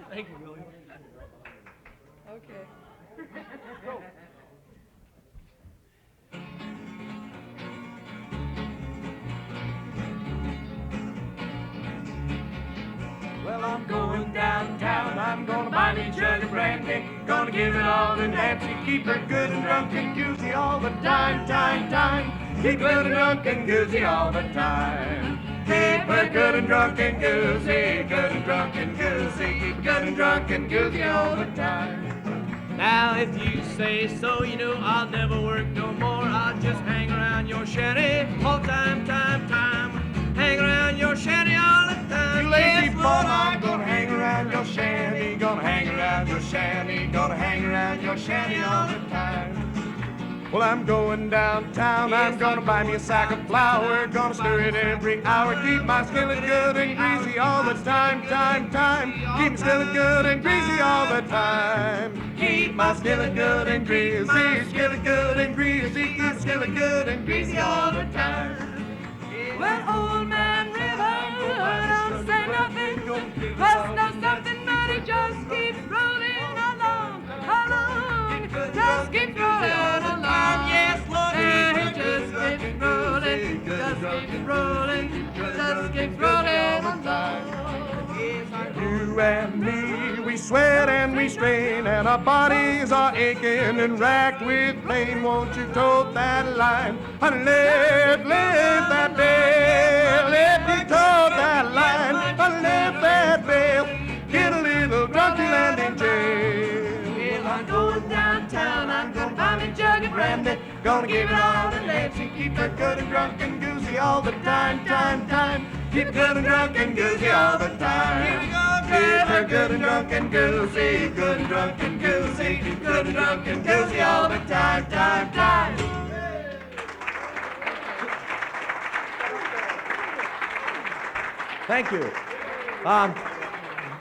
Thank you, Billy. Okay. Go. Well, I'm going downtown, I'm gonna buy me a jug of brandy, gonna give it all to Nancy, keep her good and drunk and goosey all the time, keep her good and drunk and goosey all the time. Keep her good and drunk and goosey, good and drunk and goosey, keep her good and drunk and goosey all the time. Now if you say so, you know I'll never work no more. I'll just hang around your shanty all time. Hang around your shanty all the time. You lazy bum, I'm gonna hang around your shanty, gonna hang around your shanty, gonna hang around your shanty all the time. Well, I'm going downtown, I'm gonna buy me a sack of flour, gonna stir it every hour, keep my skillet good and greasy all the time. Keep my skillet good and greasy all the time. Keep my skillet good and greasy, skillet good and greasy, keep my skillet good and greasy all the time. Well, old man River don't say nothing, must know something, but he just keeps rolling along. Just keeps rolling along. Yes, Lord, he just keeps rolling, just keeps rolling along. You and me, we sweat and we strain, and our bodies are aching and racked with pain. Won't you tote that line? Honey, lift that bell. Let me tote that line. Honey, lift that bell. Get a little drunk and land in jail. Well, I'm going downtown, I'm gonna buy me a jug of brandy, Gonna give it all to Nancy, keep her good and drunk and goosey all the time. Keep her good and drunk and goosey all the time. Keep her good and drunk and goosey, good and drunk and goosey, keep good and drunk and goosey all the time. Thank you.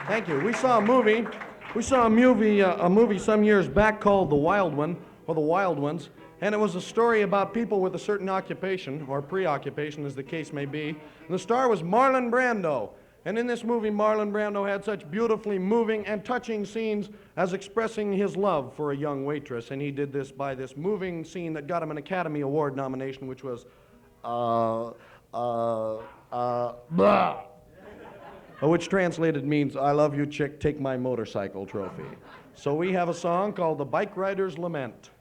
Thank you. We saw a movie some years back called The Wild One, or The Wild Ones, and it was a story about people with a certain occupation, or preoccupation as the case may be. And the star was Marlon Brando. And in this movie, Marlon Brando had such beautifully moving and touching scenes as expressing his love for a young waitress. And he did this by this moving scene that got him an Academy Award nomination, which was, blah. Which translated means, I love you, chick, take my motorcycle trophy. So we have a song called The Bike Rider's Lament.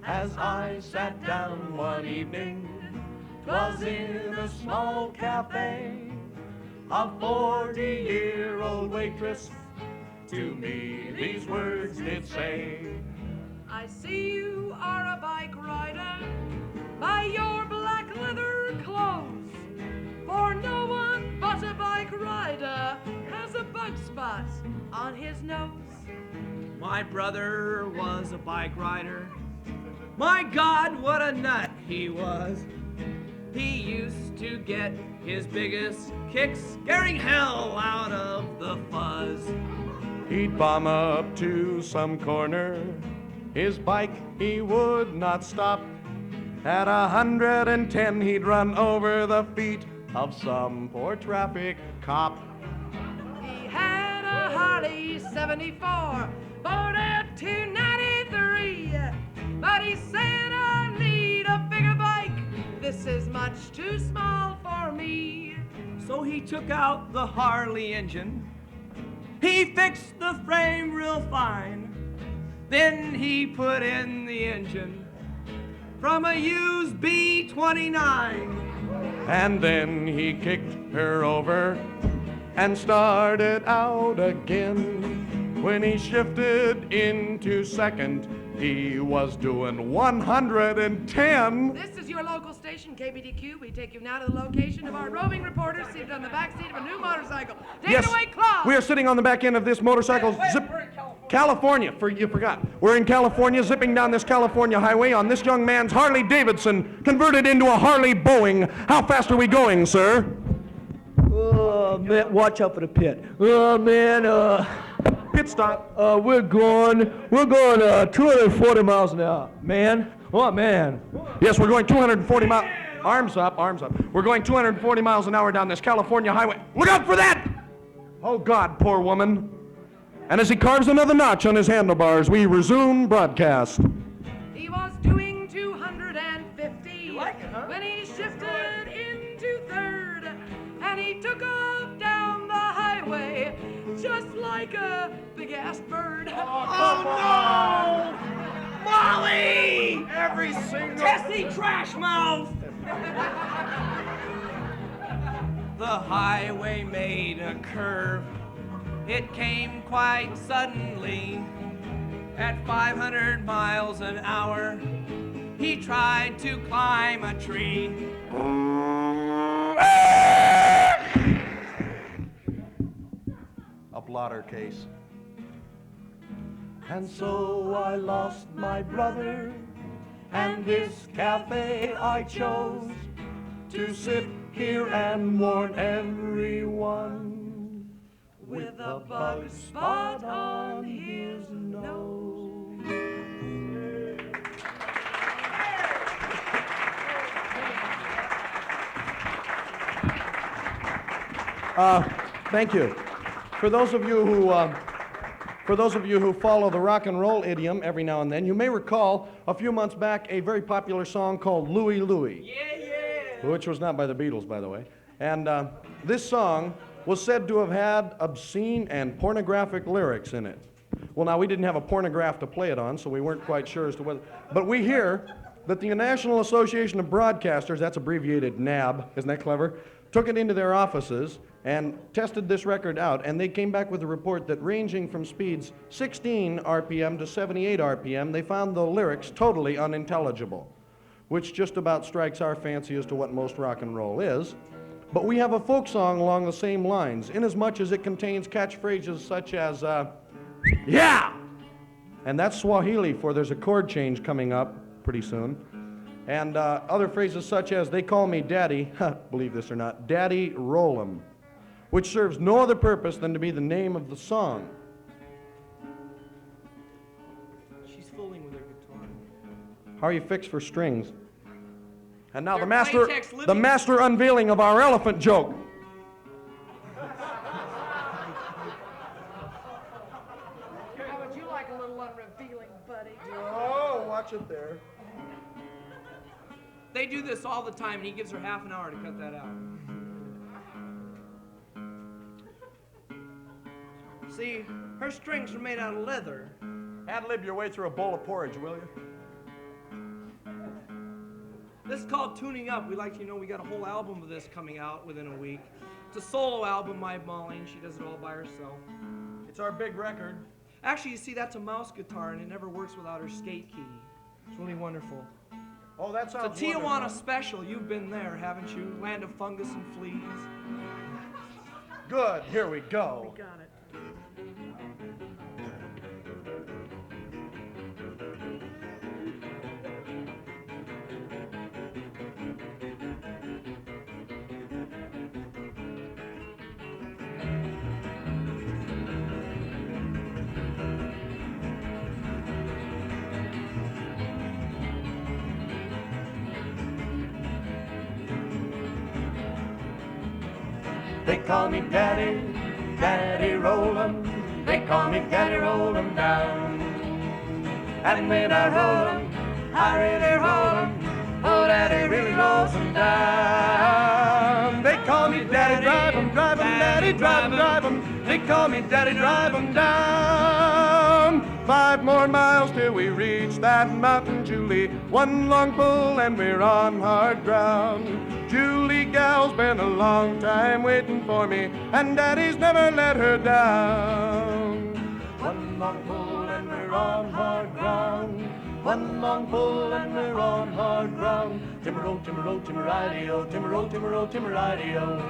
As I sat down one evening, 'twas in a small cafe, a 40-year-old waitress to me these words did say. I see you are a bike rider by your black leather clothes, for no one but a bike rider has a bug spot on his nose. My brother was a bike rider. My God, what a nut he was. He used to get his biggest kicks scaring hell out of the fuzz. He'd bomb up to some corner, his bike he would not stop. At 110 he'd run over the feet of some poor traffic cop. He had a Harley 74, bought it 293, but he said I need a bigger bike. This is much too small for me. So he took out the Harley engine. He fixed the frame real fine. Then he put in the engine from a used B-29. And then he kicked her over and started out again. When he shifted into second, he was doing 110. This is your local station, KBDQ. We take you now to the location of our roving reporter seated on the back seat of a new motorcycle. Take it away, Claude. We are sitting on the back end of this motorcycle. California. You forgot. We're in California, zipping down this California highway on this young man's Harley Davidson, converted into a Harley Boeing. How fast are we going, sir? Oh, man, watch out for the pit. Oh, man, Pit stop. we're going 240 miles an hour. Man, oh, man. Yes, we're going 240 miles. Arms up, arms up. We're going 240 miles an hour down this California highway. Look out for that! Oh, God, poor woman. And as he carves another notch on his handlebars, we resume broadcast. He was doing 250 when he shifted into third, and he took off down the highway just like a big-ass bird. Oh, no! Molly! Every single... Tessie trash mouth! The highway made a curve. It came quite suddenly. At 500 miles an hour, he tried to climb a tree. A blotter case. And so I lost my brother, and this cafe I chose to sit here and warn everyone with a bug spot on his nose. Thank you. For those of you who follow the rock and roll idiom every now and then, you may recall a few months back a very popular song called Louie Louie. Which was not by the Beatles, by the way. And this song was said to have had obscene and pornographic lyrics in it. Well, now, we didn't have a pornograph to play it on, so we weren't quite sure as to whether... But we hear that the National Association of Broadcasters, that's abbreviated NAB, isn't that clever, took it into their offices and tested this record out, and they came back with a report that ranging from speeds 16 RPM to 78 RPM, they found the lyrics totally unintelligible, which just about strikes our fancy as to what most rock and roll is. But we have a folk song along the same lines, inasmuch as it contains catchphrases such as, yeah! And that's Swahili for there's a chord change coming up pretty soon. And other phrases such as, they call me Daddy, believe this or not, Daddy Roll'em, which serves no other purpose than to be the name of the song. She's fooling with her guitar. How are you fixed for strings? And now They're the master unveiling of our elephant joke. How would you like a little unrevealing, buddy? Oh, watch it there. They do this all the time, and he gives her half an hour to cut that out. See, her strings are made out of leather. Ad-lib your way through a bowl of porridge, will you? This is called Tuning Up. We like to, we got a whole album of this coming out within a week. It's a solo album by Molly, and she does it all by herself. It's our big record. Actually, you see, that's a mouse guitar, and it never works without her skate key. It's really wonderful. Oh, that sounds It's a Tijuana wonderful. special. You've been there, haven't you? Land of fungus and fleas. Good, here we go. We got it. They call me Daddy, Daddy Roll'em. They call me Daddy Roll'em down. And when I roll 'em, I really roll 'em. Oh, Daddy really rolls 'em down. They call me Daddy, drive 'em, Daddy, drive 'em, drive 'em. They call me Daddy, drive 'em down. 5 more miles till we reach that mountain, Julie. 1 long pull and we're on hard ground. Julie gal's been a long time waiting for me, and Daddy's never let her down. 1 long pull and we're on hard ground. 1 long pull and we're on hard ground. Timber-o, timber-o, timber-idey-o, timber-o, timber-o, timber-idey-o.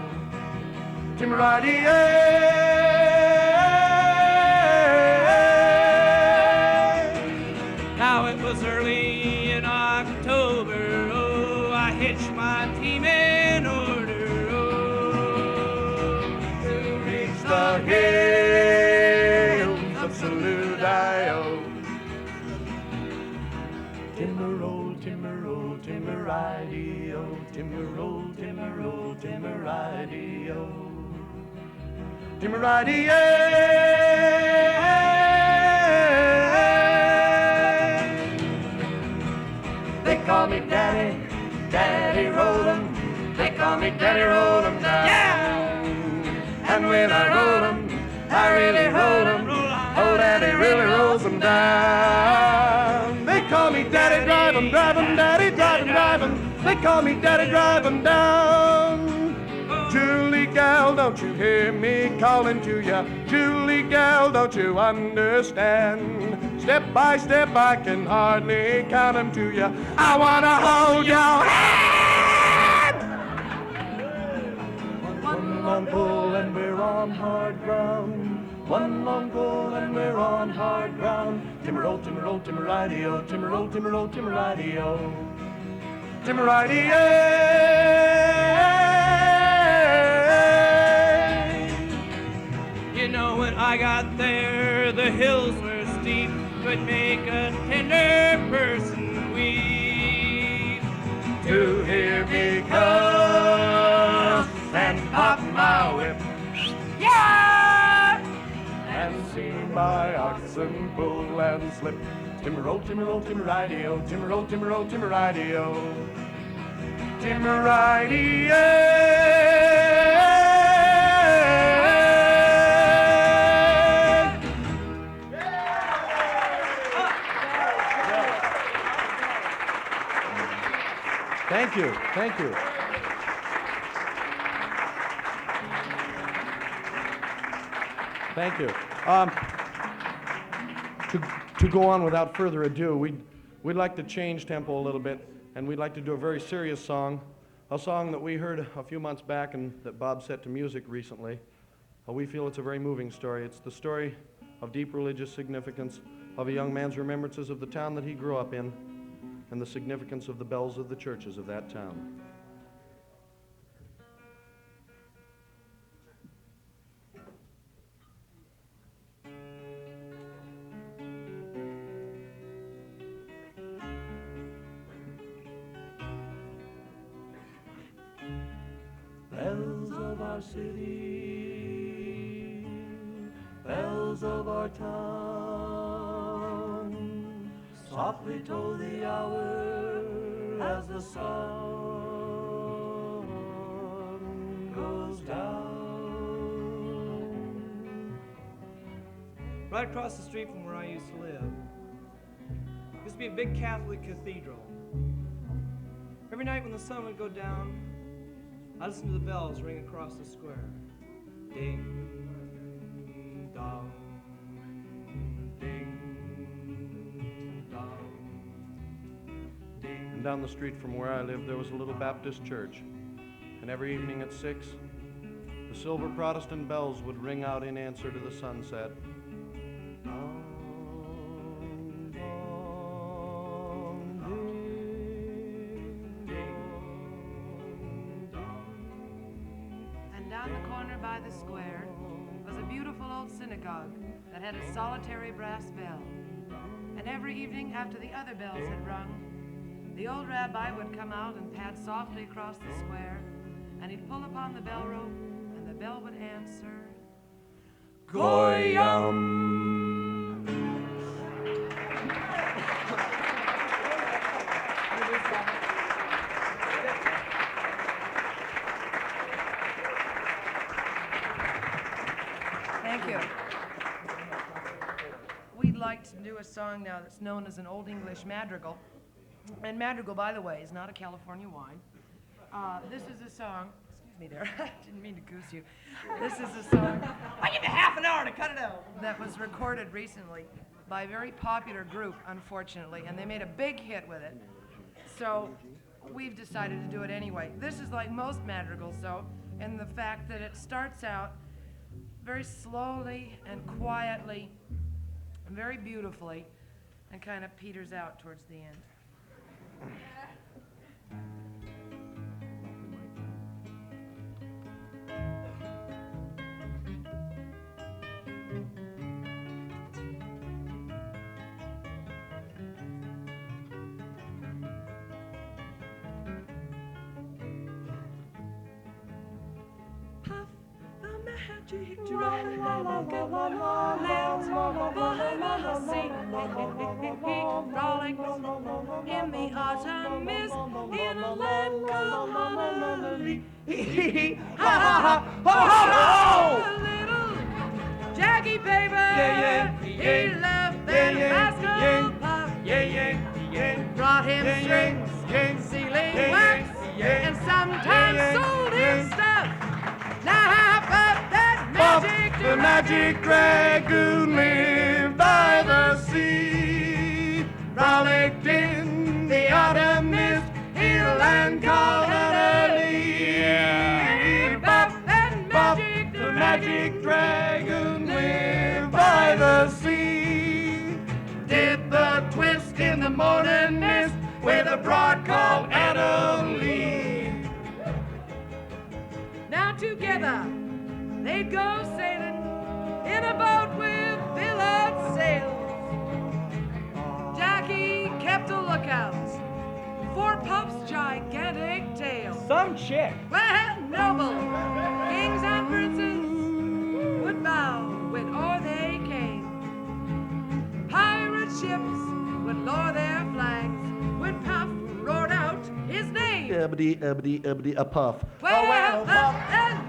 Timber-idey-ay. Now it was early in October. Oh, I hitched my team in order. Oh, To reach the hills of Saludai-o. Timber-o, timber-o, timber-idey-o. timber-radio, timber-roll, timber-roll, timber-radio. Timber-radio. They call me Daddy, Daddy roll 'em. They call me Daddy roll 'em down. Yeah! And when I roll 'em, I really roll 'em. Oh, Daddy really rolls 'em down. They call me Daddy drive 'em, drive 'em, Daddy drive 'em, drive 'em. They call me Daddy drive 'em down. Julie gal, don't you hear me calling to ya? Julie gal, don't you understand? Step by step, I can hardly count 'em to ya. I wanna hold your hand. One long pull and we're on hard ground. One long pull and we're on hard ground. Timber-roll, timber-roll, timber-radio, timber-roll, timber-roll, timber-radio. Timber-radio. You know, when I got there, the hills were steep, could make a tender person weep. To hear me cuss and pop my whip. Yeah! And see my oxen pull and slip. Timber-roll, timber-roll, timber-radio, timber-roll, timber-roll, timber-radio. Timber-radio. Thank you, thank you. Thank you. To go on without further ado, we'd like to change tempo a little bit, and we'd like to do a very serious song, a song that we heard a few months back and that Bob set to music recently. We feel it's a very moving story. It's the story of deep religious significance of a young man's remembrances of the town that he grew up in and the significance of the bells of the churches of that town. Bells of our city, bells of our town, softly toll the hour as the sun goes down. Right across the street from where I used to live, used to be a big Catholic cathedral. Every night when the sun would go down, I listened to the bells ring across the square. Ding, dong, ding, dong, ding. And down the street from where I lived, there was a little Baptist church. And every evening at 6, the silver Protestant bells would ring out in answer to the sunset. Dong, dong, ding, dong. And down the corner by the square was a beautiful old synagogue that had a solitary brass bell. And every evening after the other bells had rung, the old rabbi would come out and pad softly across the square, and he'd pull upon the bell rope, and the bell would answer, Goyam. Thank you. We'd like to do a song now that's known as an Old English madrigal. And madrigal, by the way, is not a California wine. This is a song, excuse me there, I didn't mean to goose you. This is a song I give you half an hour to cut it out. that was recorded recently by a very popular group, unfortunately, and they made a big hit with it. So we've decided to do it anyway. This is like most madrigals, though, in the fact that it starts out very slowly and quietly and very beautifully and kind of peters out towards the end. magic dragon lives by the sea. Frolics in the autumn mist in a land called Honolulu. Ha ha ha! Little Jackie Paper, he left them rascal pup. Brought him strings, sealing wax, and sometimes sold his stuff. Now, but that magic the magic dragon lived by the sea, frolicked in the autumn mist in a land called Honolulu. The magic dragon lived by the sea, did the twist in the morning mist with a broad called Annalee. Now together they'd go sailing in a boat with billows sails. Jackie kept a lookout for Puff's gigantic tail. Some chick. Well, noble kings and princes would bow when o'er they came. Pirate ships would lower their flags when Puff roared out his name. A puff. Well,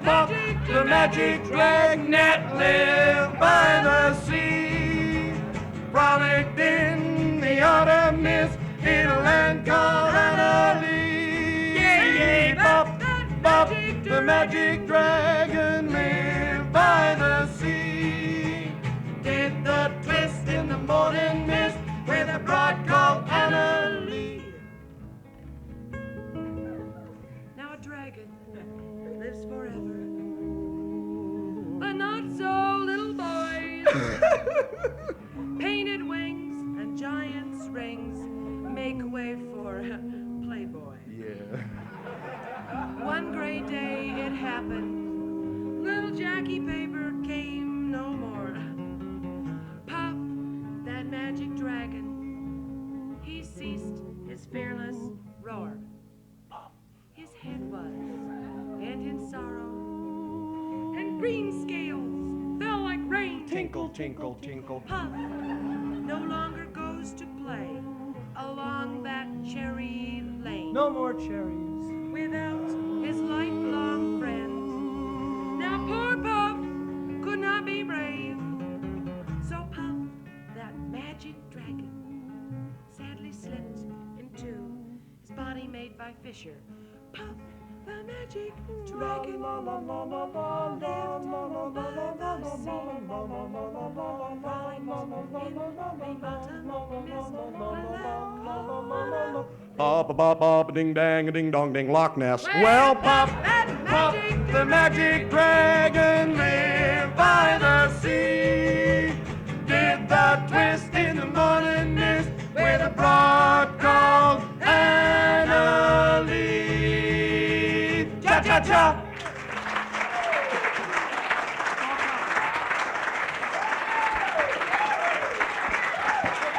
Puff, the magic dragnet lived by the sea, frolicked in the autumn mist in a land called Honolulu. Yay, Puff, the magic dragon lived by the sea, did the twist in the morning mist with a broad called Annalee. now a dragon lives forever. But not so, little boys. Painted wings and giant's rings make way for Playboy. Yeah. One gray day it happened. Little Jackie Paper came no more. Puff, that magic dragon, he ceased his fearless roar. His head was bent in sorrow, and green scales fell like rain. Tinkle, tinkle, tinkle. Puff no longer goes to play along that cherry lane. No more cherries. Without his lifelong friend. Now poor Puff could not be brave. So Puff, that magic dragon, sadly slipped into his body made by Fisher. Puff, the magic dragon, lived by the sea. Up, ding dang, a ding dong ding, Loch Ness. Well, Puff, the magic dragon lived by the sea, did the twist in the morning mist with a broad called Annalee. Cha-cha-cha!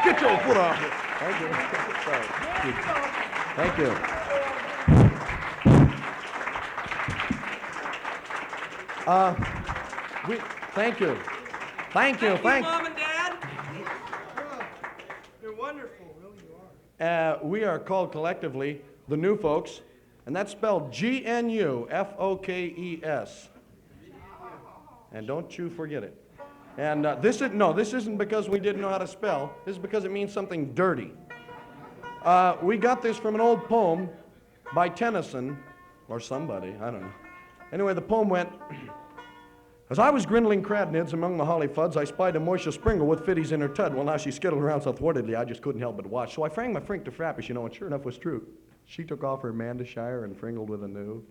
Get your foot off it. Thank you. Sorry. Thank you. Thank you. Thank you. Mom and Dad. You're wonderful, really you are. We are called collectively the Gnu Fokes, and that's spelled Gnufokes. And don't you forget it. And this isn't because we didn't know how to spell. This is because it means something dirty. We got this from an old poem by Tennyson, or somebody, I don't know. Anyway, the poem went, as I was grindling crabnids among the holly fuds, I spied a moisture springle with fitties in her tud. Well, now she skittled around so thwartedly, I just couldn't help but watch. So I frang my frink to frappish, and sure enough was true. She took off her Mandashire and fringled with a new.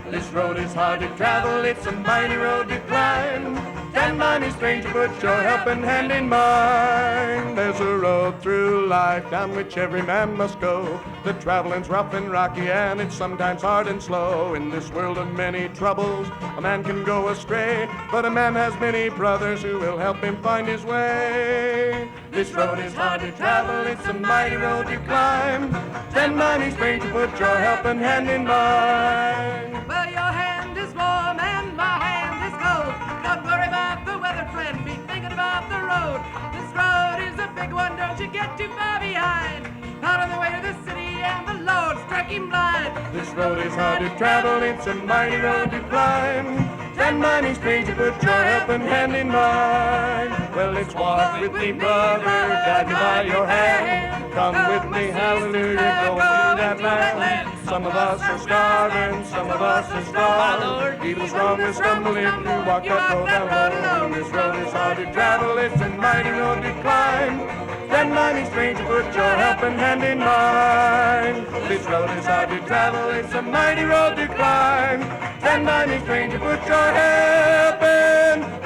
This road is hard to travel, it's a mighty road to climb. Stand by by me, stranger, put your helping hand in mine. There's a road through life down which every man must go. The traveling's rough and rocky, and it's sometimes hard and slow. In this world of many troubles, a man can go astray, but a man has many brothers who will help him find his way. This road is hard to travel, it's a mighty road to climb. Stand by me, stranger, put your helping hand in mine. Well, your hand is warm and my hand is cold. Don't worry about the weather, friend, be thinking about the road. This road is a big one, don't you get too far behind. Out on the way to the city and the Lord struck him blind. This road is hard to travel, it's a mighty road to climb. Stand by me, stranger, put your helping hand in mine. Well, let's walk with me, brother, guide me by your hand. Come with me, hallelujah, going through that land. Some of us are starving, some of us are starved. Even strong will stumble if you walk that road alone. This road is hard to travel, it's a mighty road to climb. Stand by me, stranger, put your helping hand in mine. This road is hard to travel, it's a mighty road to climb. Stand by me, stranger, put your helping